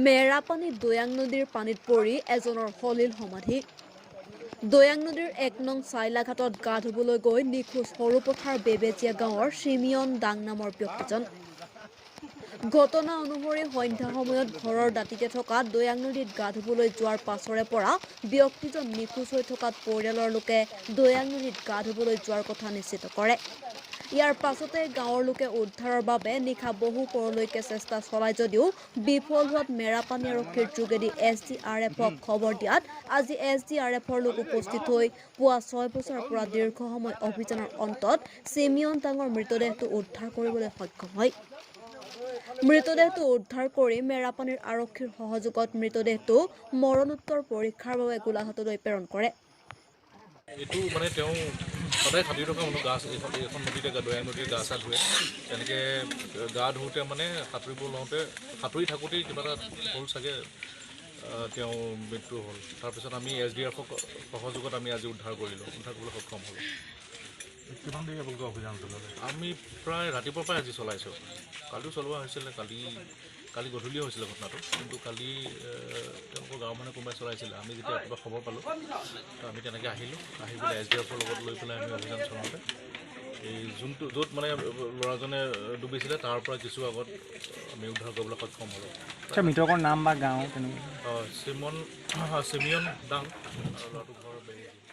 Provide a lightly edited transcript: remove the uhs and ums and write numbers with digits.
মেৰাপানী দৈয়াং নদীৰ পানীত পৰি এজনৰ সলিল সমাধি। দৈয়াং নদীৰ ১ নং চাইলাঘাটত গা ধুবলৈ গৈ নিখোজ সৰুপথাৰ বেবেজীয়া গাঁৱৰ চিমিয়ন দাং নামৰ ব্যক্তিজন। ঘটনা অনুসৰি সন্ধ্যা সময়ত ঘৰৰ দাঁতিতে থকা দৈয়াং নদীত গা ধুবলৈ যোৱাৰ পাছৰে পৰা ব্যক্তিজন নিখোজ হৈ থকাত পৰিয়ালৰ লোকে দৈয়াং নদীত গা ধুবলৈ যোৱাৰ কথা নিশ্চিত কৰে। ইয়াৰ পাছতে গাঁৱৰ লোকে উদ্ধাৰৰ বাবে নিশা বহু পৰলৈকে চেষ্টা চলায় যদিও বিফল হোৱাত মেৰাপানী আৰক্ষীৰ যোগেদি SDRFক খবৰ দিয়াত আজি SDRFৰ লোক উপস্থিত হৈ পুৱা 6 বজাৰ পৰা দীৰ্ঘ সময় অভিযানৰ অন্তত চিমিয়ন ডাঙৰ মৃতদেহটো উদ্ধাৰ কৰিবলৈ সক্ষম হয়। মৃতদেহটো উদ্ধাৰ কৰি মেৰাপানীৰ আৰক্ষীৰ সহযোগত মৃতদেহটো মৰণোত্তৰ পৰীক্ষাৰ বাবে গোলাঘাটলৈ প্ৰেৰণ কৰে। এইটো মানে তেওঁ সদায় সাঁতুৰি থকা মানুহ গা এখন নদীতে দৈয়াং নদীৰ গা চা ধুৱে। তেনেকৈ গা ধুওঁতে মানে সাঁতুৰিব লওঁতে সাঁতুৰি থাকোঁতেই কিবা এটা হ'ল চাগে তেওঁ মৃত্যু হ'ল। তাৰপিছত আমি SDRFক সহযোগত আমি আজি উদ্ধাৰ কৰিবলৈ সক্ষম হ'লোঁ। কিমান দেৰি আপোনালোকে অভিযান চলালে? আমি প্ৰায় ৰাতিপুৱাৰ পৰাই আজি চলাইছোঁ। কালিও চলোৱা হৈছিলে, কালি গধূলি হৈছিলে ঘটনাটো, কিন্তু কালি তেওঁলোকৰ গাঁৱৰ মানুহে কোনোবাই চলাইছিলে। আমি যেতিয়া ৰাতিপুৱা খবৰ পালোঁ তো আমি তেনেকৈ আহিলোঁ, আহি পেলাই SDRFৰ লগত লৈ পেলাই আমি অভিযান চলাওঁতে এই য'ত মানে ল'ৰাজনে ডুবিছিলে তাৰ পৰা কিছু আগত আমি উদ্ধাৰ কৰিবলৈ সক্ষম হ'লোঁ। মৃতকৰ নাম বা গাঁও তেনেকৈ চিমিয়ন দাং, ল'ৰাটোৰ ঘৰ বেবেজীয়া।